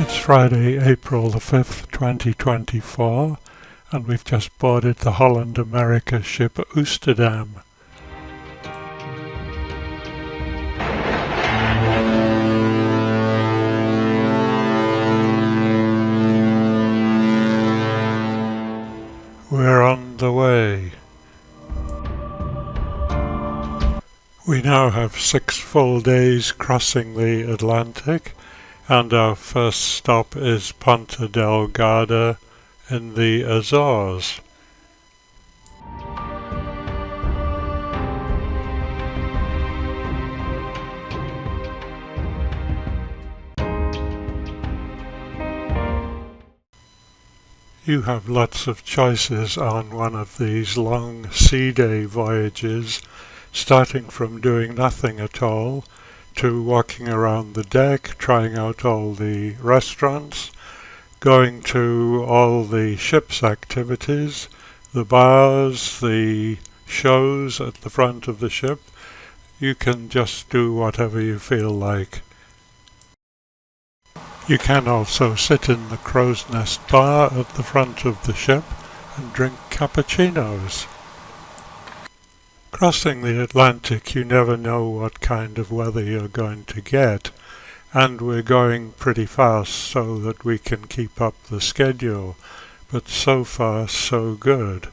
It's Friday, April the 5th, 2024, and we've just boarded the Holland America ship Oosterdam. We're on the way. We now have 6 full days crossing the Atlantic, and our first stop is Ponta Delgada in the Azores. You have lots of choices on one of these long sea day voyages, starting from doing nothing at all to walking around the deck, trying out all the restaurants, going to all the ship's activities, the bars, the shows at the front of the ship. You can just do whatever you feel like. You can also sit in the crow's nest bar at the front of the ship and drink cappuccinos. Crossing the Atlantic, you never know what kind of weather you're going to get, and we're going pretty fast so that we can keep up the schedule, but so far so good.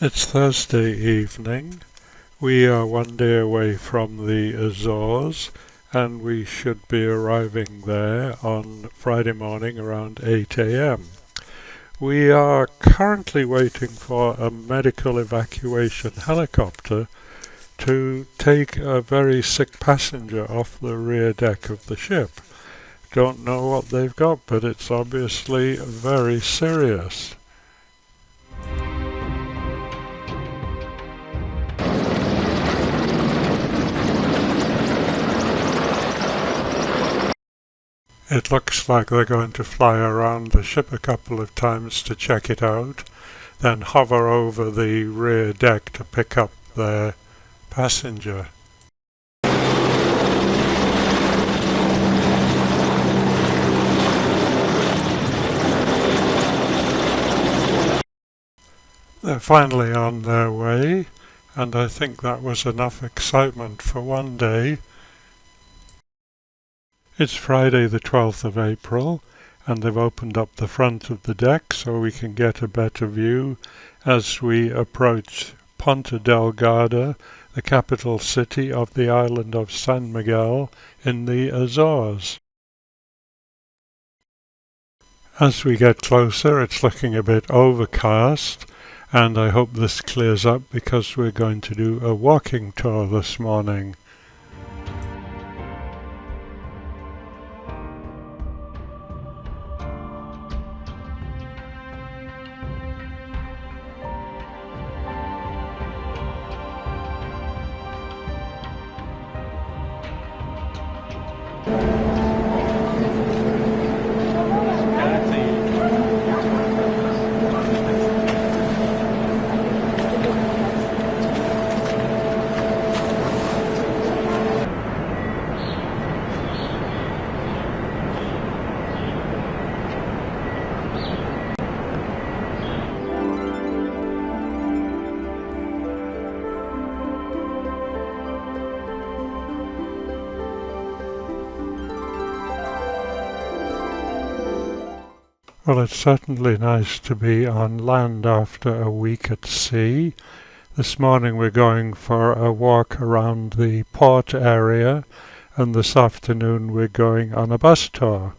It's Thursday evening. We are one day away from the Azores, and we should be arriving there on Friday morning around 8 a.m. We are currently waiting for a medical evacuation helicopter to take a very sick passenger off the rear deck of the ship. Don't know what they've got, but it's obviously very serious. It looks like they're going to fly around the ship a couple of times to check it out, then hover over the rear deck to pick up their passenger. They're finally on their way, and I think that was enough excitement for one day. It's Friday the 12th of April, and they've opened up the front of the deck so we can get a better view as we approach Ponta Delgada, the capital city of the island of San Miguel in the Azores. As we get closer, it's looking a bit overcast, and I hope this clears up because we're going to do a walking tour this morning. Well, it's certainly nice to be on land after a week at sea. This morning we're going for a walk around the port area, and this afternoon we're going on a bus tour.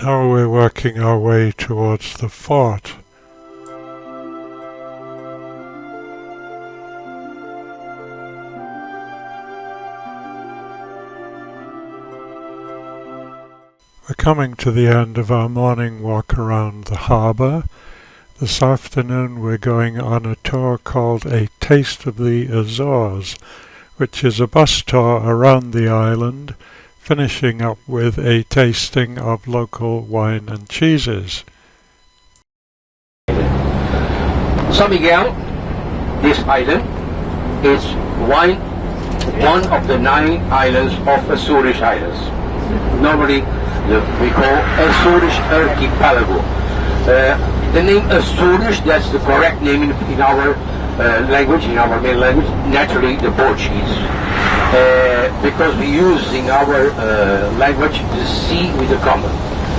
Now we're working our way towards the fort. We're coming to the end of our morning walk around the harbour. This afternoon we're going on a tour called A Taste of the Azores, which is a bus tour around the island, finishing up with a tasting of local wine and cheeses. San Miguel, this island, is one of the 9 islands of Azores Islands. Normally we call Azores Archipelago. The name Azores, that's the correct name in our language, in our main language, naturally the Portuguese. Because we use in our language the C with the comma.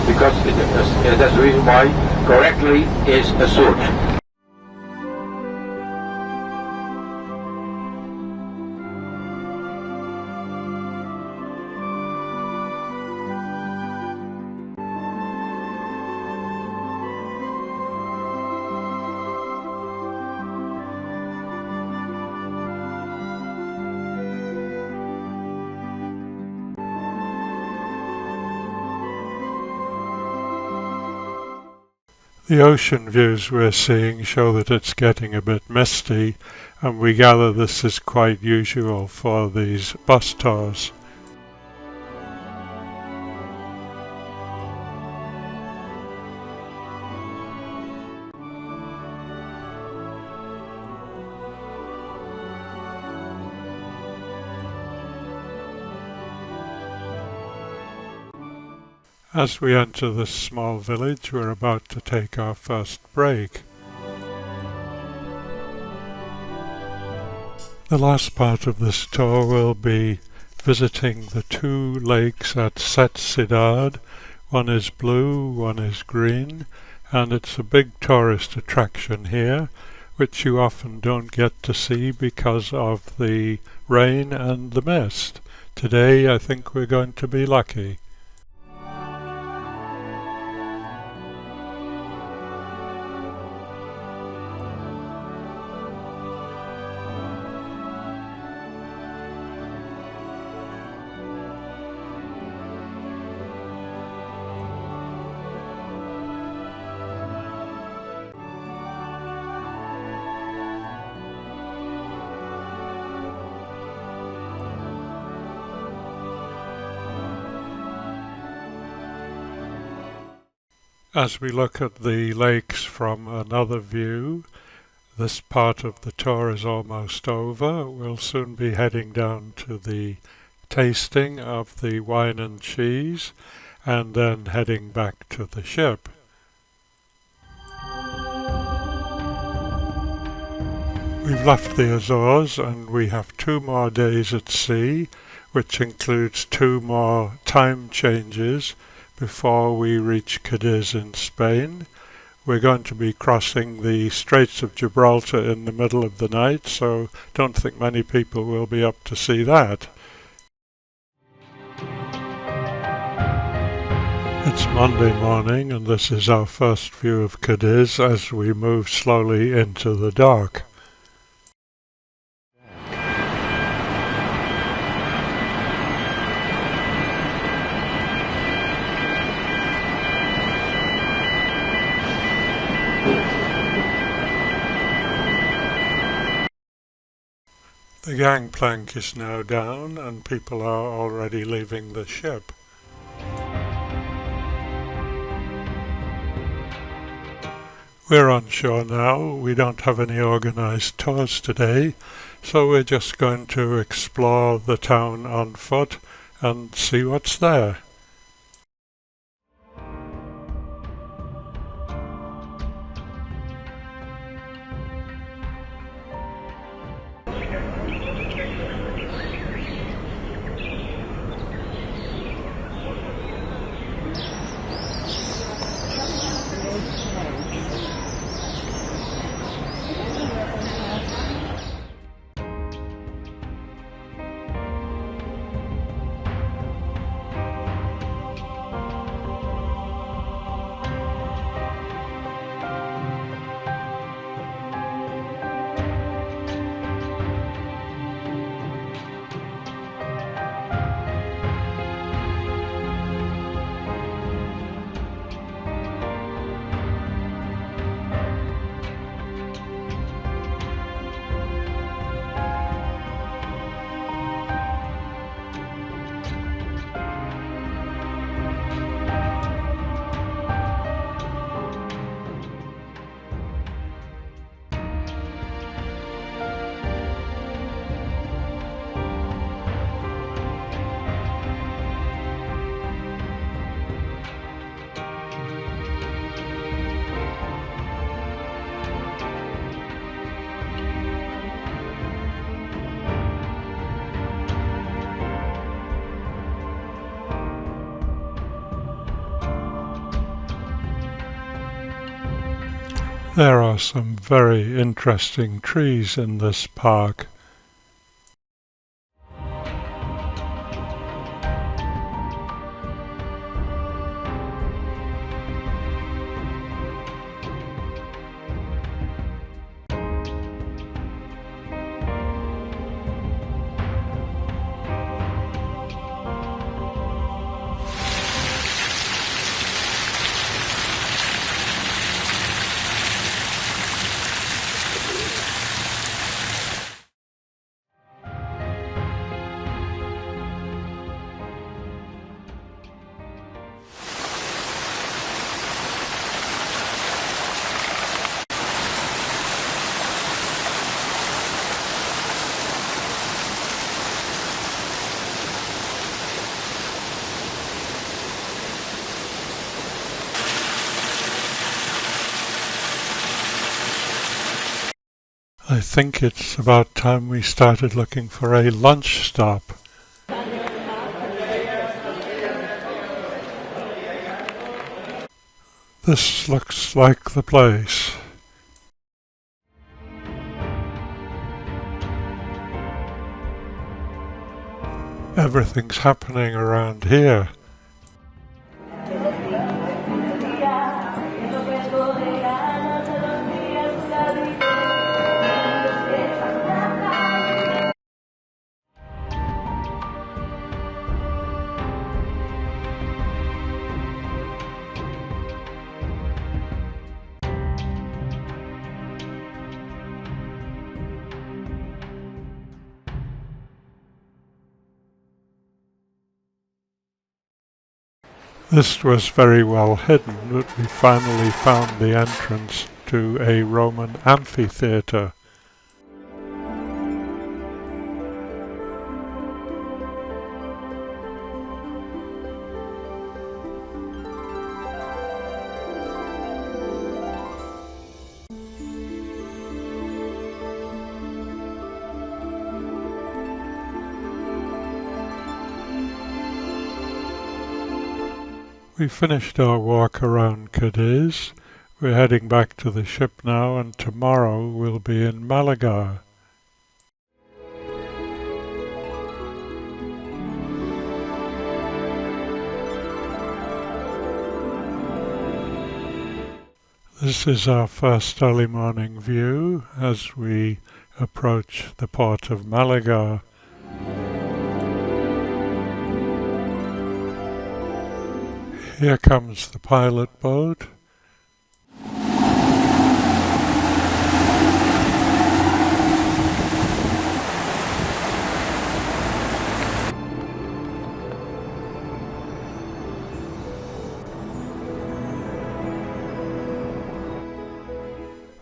Because that's the reason why correctly is Azores. The ocean views we're seeing show that it's getting a bit misty, and we gather this is quite usual for these bus tours. As we enter this small village, we're about to take our first break. The last part of this tour will be visiting the 2 lakes at Set Ciudad. One is blue, one is green, and it's a big tourist attraction here, which you often don't get to see because of the rain and the mist. Today I think we're going to be lucky. As we look at the lakes from another view, this part of the tour is almost over. We'll soon be heading down to the tasting of the wine and cheese, and then heading back to the ship. We've left the Azores and we have 2 more days at sea, which includes 2 more time changes before we reach Cadiz in Spain. We're going to be crossing the Straits of Gibraltar in the middle of the night, so don't think many people will be up to see that. It's Monday morning and this is our first view of Cadiz as we move slowly into the dock. The gangplank is now down and people are already leaving the ship. We're on shore now. We don't have any organised tours today, so we're just going to explore the town on foot and see what's there. There are some very interesting trees in this park. I think it's about time we started looking for a lunch stop. This looks like the place. Everything's happening around here. This was very well hidden, but we finally found the entrance to a Roman amphitheatre. We finished our walk around Cadiz. We're heading back to the ship now, and tomorrow we'll be in Malaga. This is our first early morning view as we approach the port of Malaga. Here comes the pilot boat.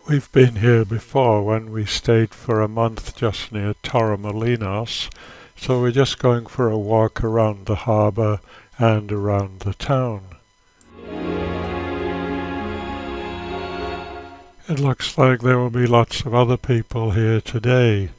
We've been here before when we stayed for a month just near Torremolinos, so we're just going for a walk around the harbour and around the town. It looks like there will be lots of other people here today.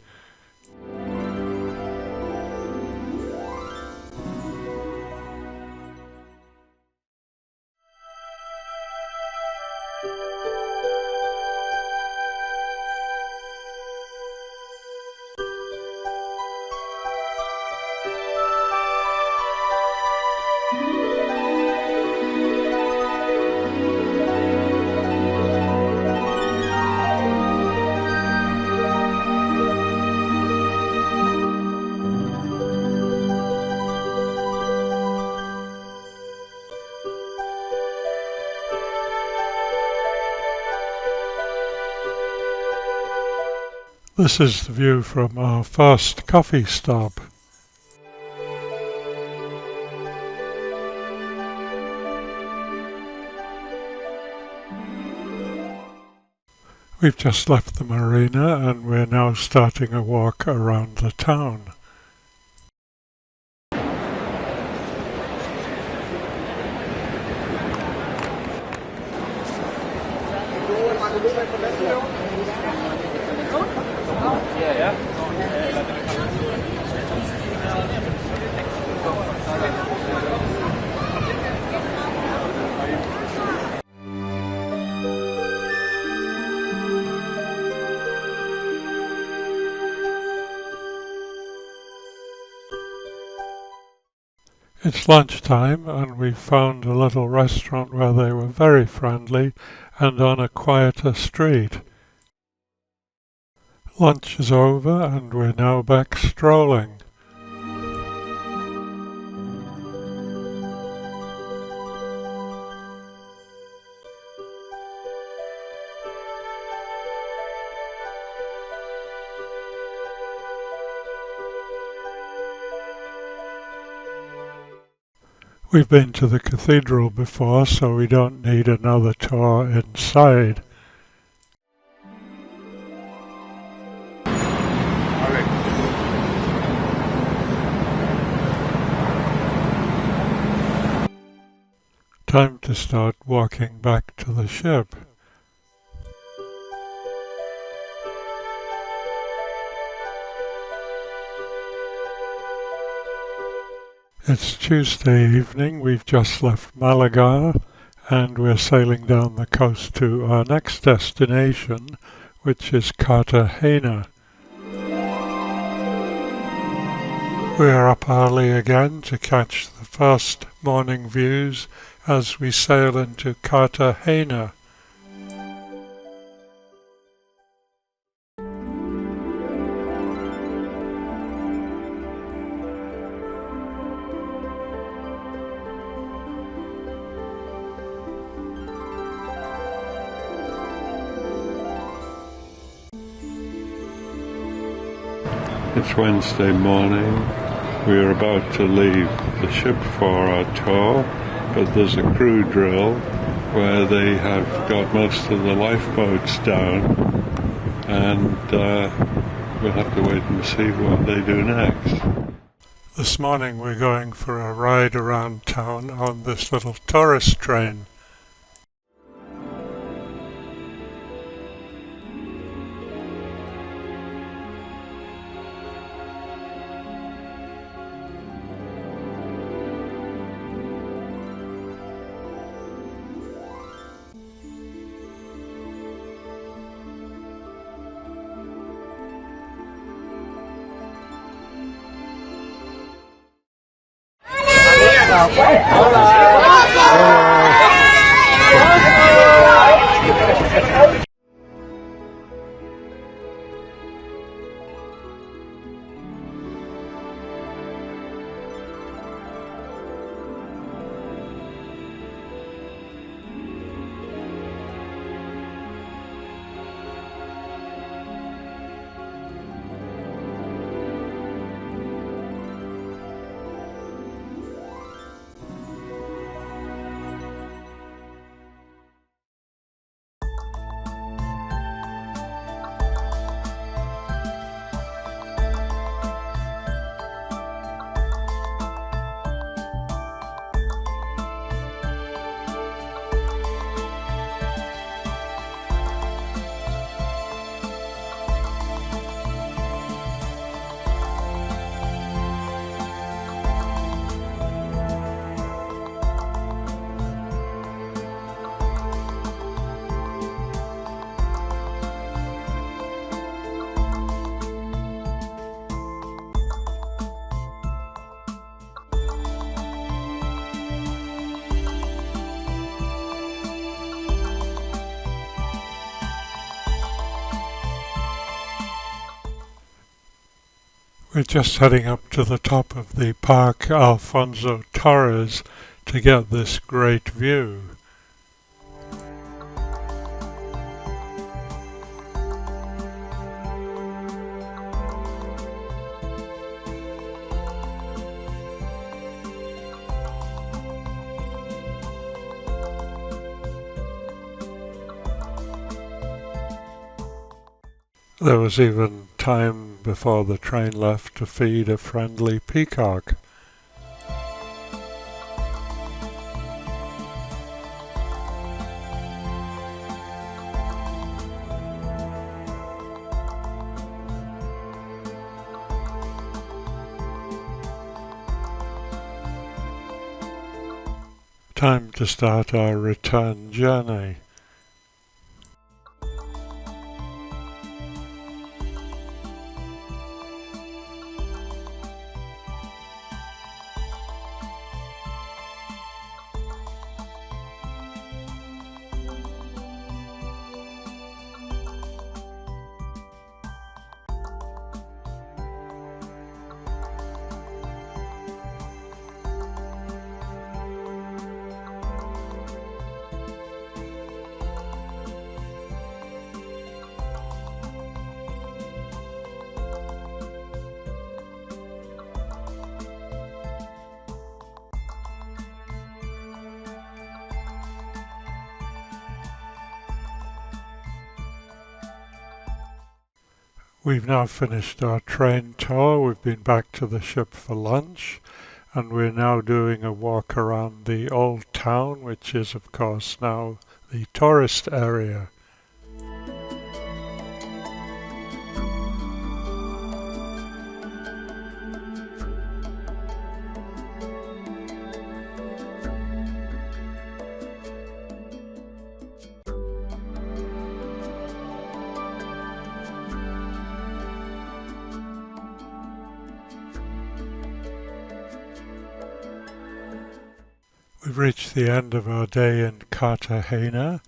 This is the view from our first coffee stop. We've just left the marina and we're now starting a walk around the town. It's lunchtime and we found a little restaurant where they were very friendly and on a quieter street. Lunch is over and we're now back strolling. We've been to the cathedral before, so we don't need another tour inside. Time to start walking back to the ship. It's Tuesday evening, we've just left Malaga and we're sailing down the coast to our next destination, which is Cartagena. We're up early again to catch the first morning views as we sail into Cartagena. It's Wednesday morning. We're about to leave the ship for our tour, but there's a crew drill where they have got most of the lifeboats down, and we'll have to wait and see what they do next. This morning we're going for a ride around town on this little tourist train. We're just heading up to the top of the Park Alfonso Torres to get this great view. There was even time before the train left to feed a friendly peacock. Time to start our return journey. We've now finished our train tour. We've been back to the ship for lunch, and we're now doing a walk around the old town, which is of course now the tourist area. We've reached the end of our day in Cartagena,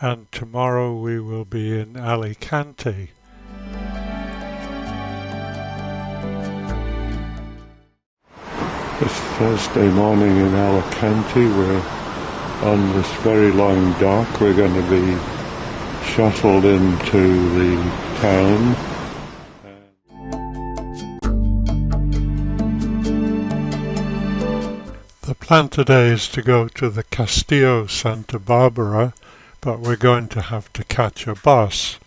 and tomorrow we will be in Alicante. It's Thursday morning in Alicante. We're on this very long dock. We're going to be shuttled into the town. The plan today is to go to the Castillo Santa Barbara, but we're going to have to catch a bus.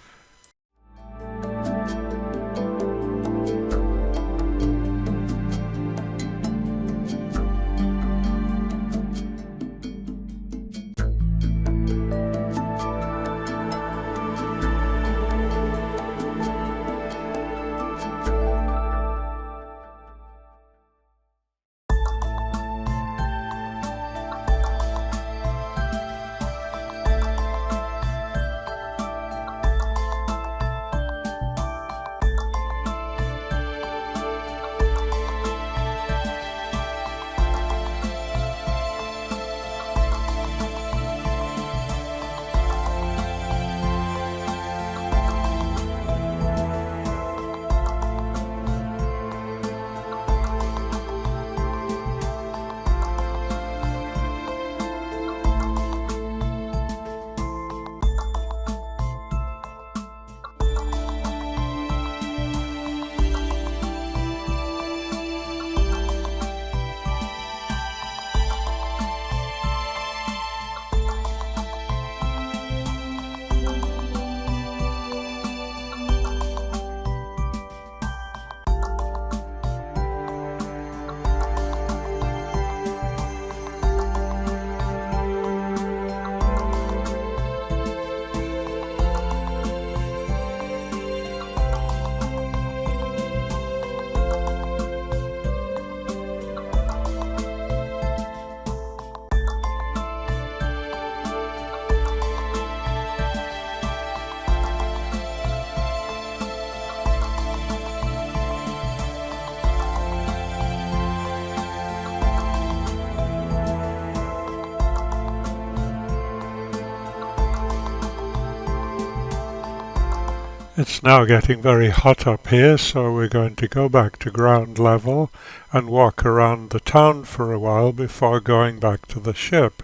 It's now getting very hot up here, so we're going to go back to ground level and walk around the town for a while before going back to the ship.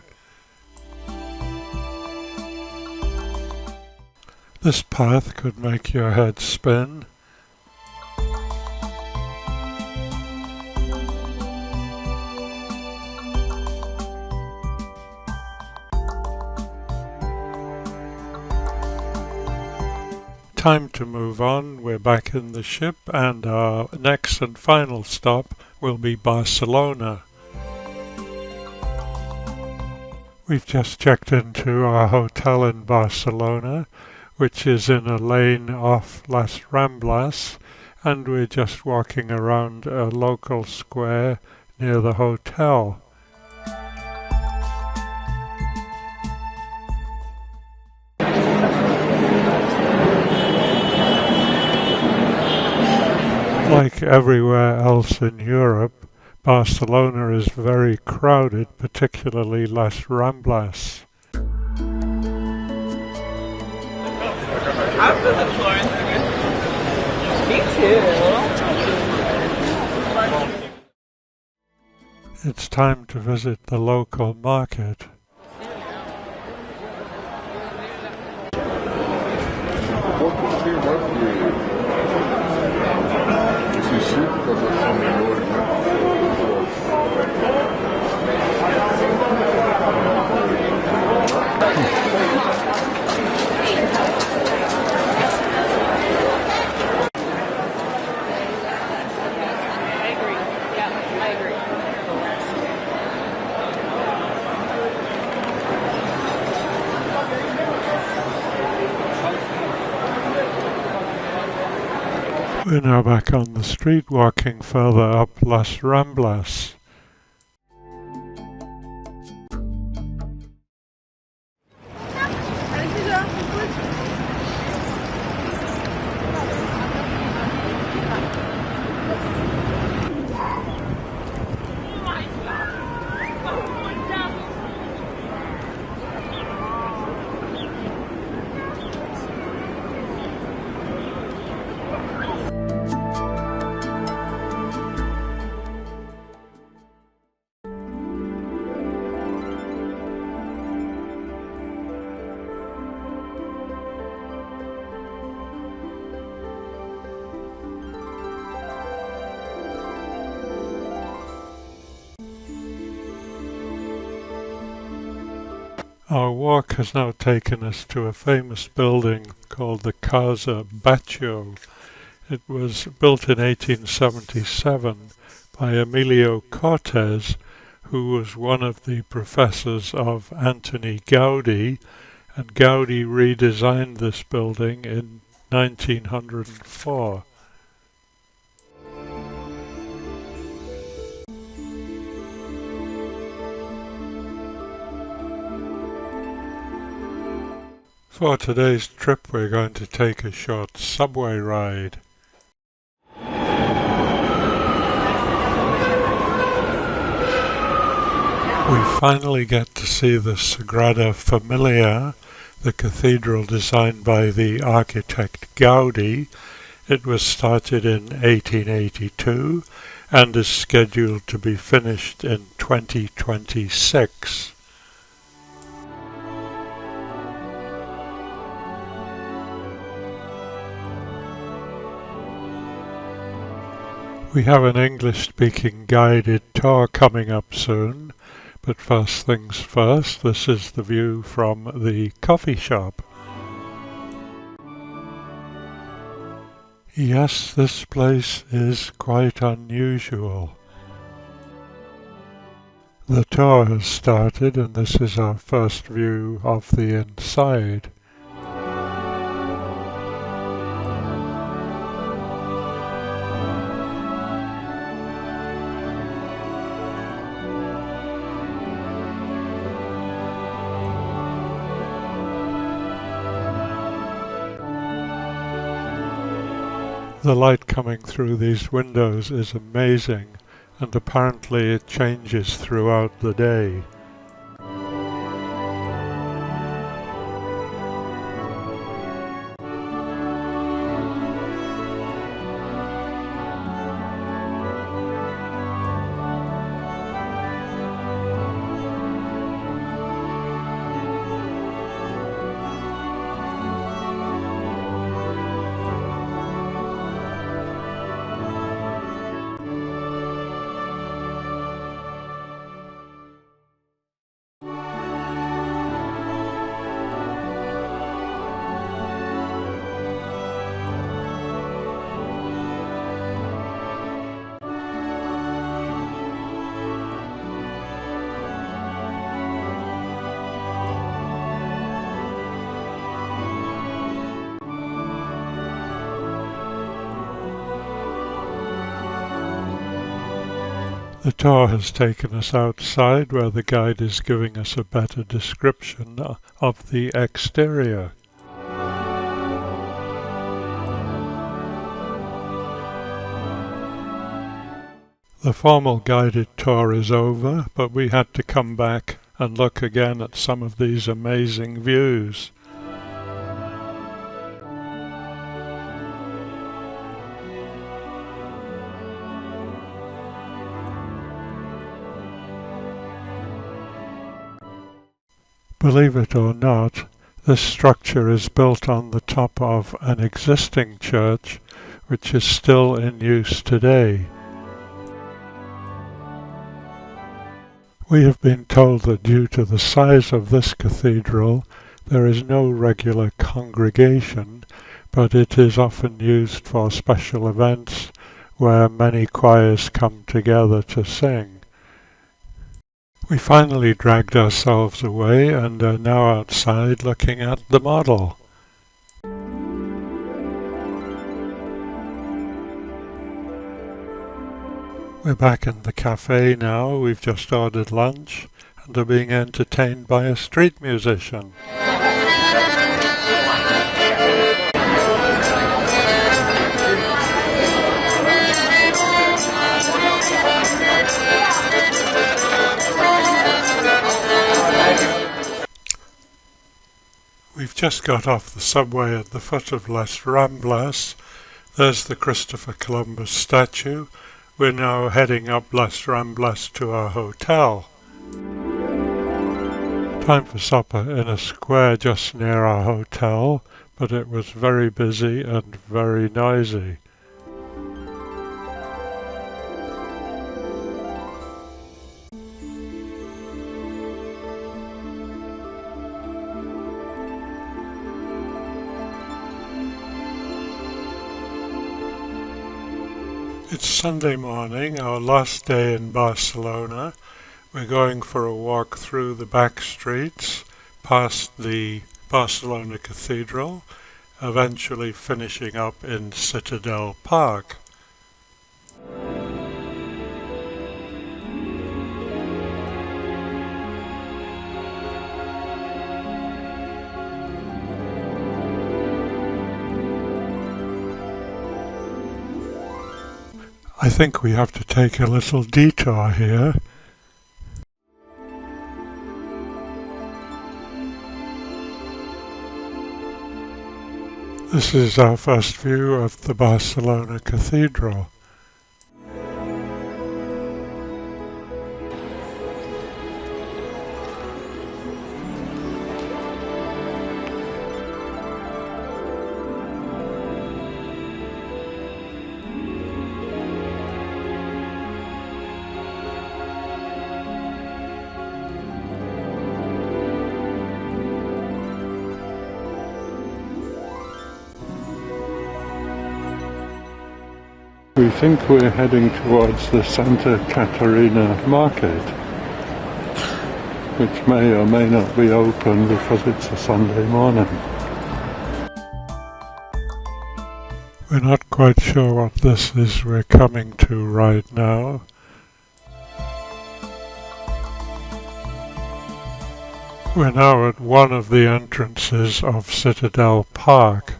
This path could make your head spin. Time to move on. We're back in the ship, and our next and final stop will be Barcelona. We've just checked into our hotel in Barcelona, which is in a lane off Las Ramblas, and we're just walking around a local square near the hotel. Like everywhere else in Europe, Barcelona is very crowded, particularly Las Ramblas. Me too. It's time to visit the local market. We're now back on the street walking further up Las Ramblas. Our walk has now taken us to a famous building called the Casa Batlló. It was built in 1877 by Emilio Cortes, who was one of the professors of Antoni Gaudí, and Gaudí redesigned this building in 1904. For today's trip, we're going to take a short subway ride. We finally get to see the Sagrada Familia, the cathedral designed by the architect Gaudí. It was started in 1882 and is scheduled to be finished in 2026. We have an English-speaking guided tour coming up soon, but first things first, this is the view from the coffee shop. Yes, this place is quite unusual. The tour has started and this is our first view of the inside. The light coming through these windows is amazing, and apparently it changes throughout the day. The tour has taken us outside where the guide is giving us a better description of the exterior. The formal guided tour is over, but we had to come back and look again at some of these amazing views. Believe it or not, this structure is built on the top of an existing church which is still in use today. We have been told that due to the size of this cathedral, there is no regular congregation, but it is often used for special events where many choirs come together to sing. We finally dragged ourselves away and are now outside looking at the model. We're back in the cafe now. We've just ordered lunch and are being entertained by a street musician. We've just got off the subway at the foot of Las Ramblas. There's the Christopher Columbus statue. We're now heading up Las Ramblas to our hotel. Time for supper in a square just near our hotel, but it was very busy and very noisy. It's Sunday morning, our last day in Barcelona. We're going for a walk through the back streets, past the Barcelona Cathedral, eventually finishing up in Citadel Park. I think we have to take a little detour here. This is our first view of the Barcelona Cathedral. We think we're heading towards the Santa Catarina market, which may or may not be open because it's a Sunday morning. We're not quite sure what this is we're coming to right now. We're now at one of the entrances of Citadel Park.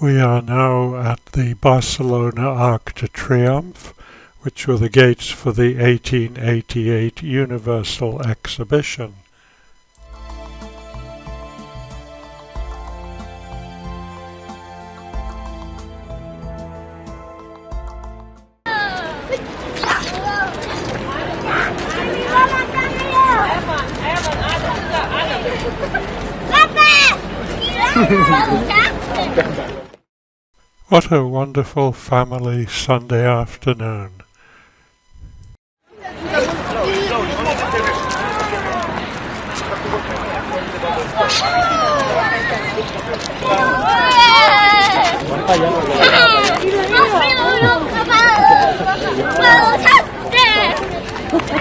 We are now at the Barcelona Arc de Triomphe, which were the gates for the 1888 Universal Exhibition. What a wonderful family Sunday afternoon.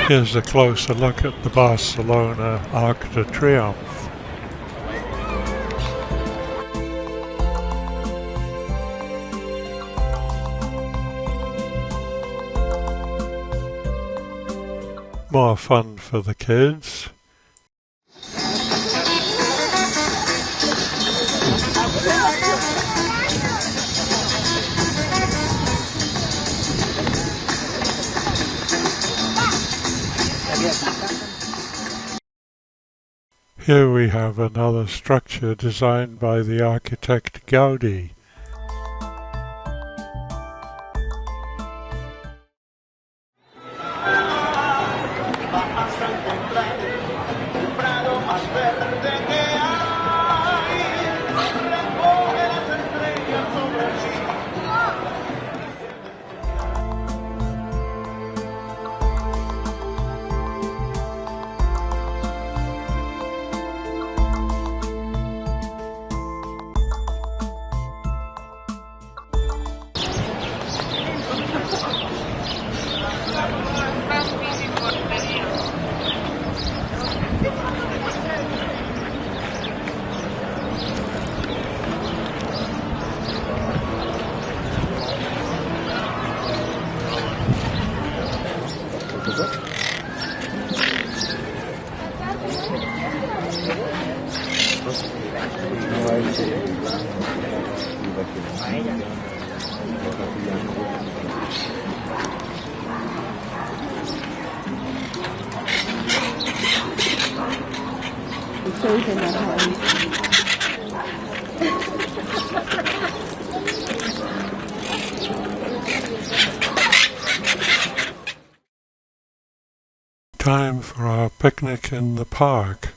Here's a closer look at the Barcelona Arc de Triomphe. More fun for the kids. Here we have another structure designed by the architect Gaudi. Time for our picnic in the park.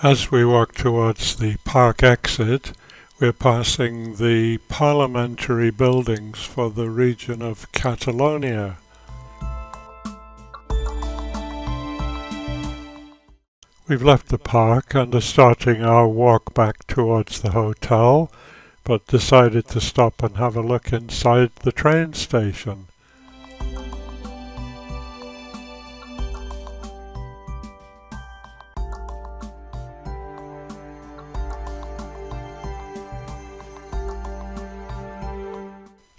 As we walk towards the park exit, we're passing the parliamentary buildings for the region of Catalonia. We've left the park and are starting our walk back towards the hotel, but decided to stop and have a look inside the train station.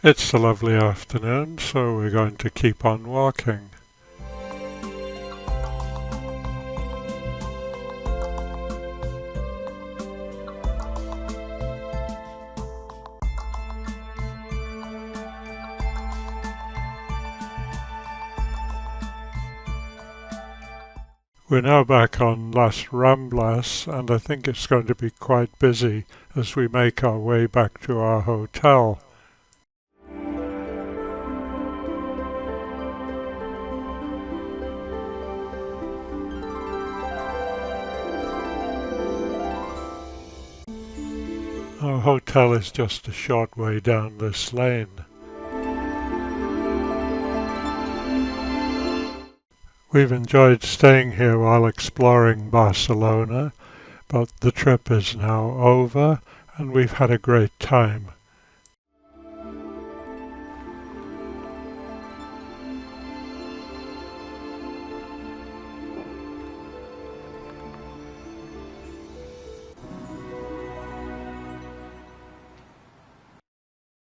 It's a lovely afternoon, so we're going to keep on walking. We're now back on Las Ramblas, and I think it's going to be quite busy as we make our way back to our hotel. Our hotel is just a short way down this lane. We've enjoyed staying here while exploring Barcelona, but the trip is now over and we've had a great time.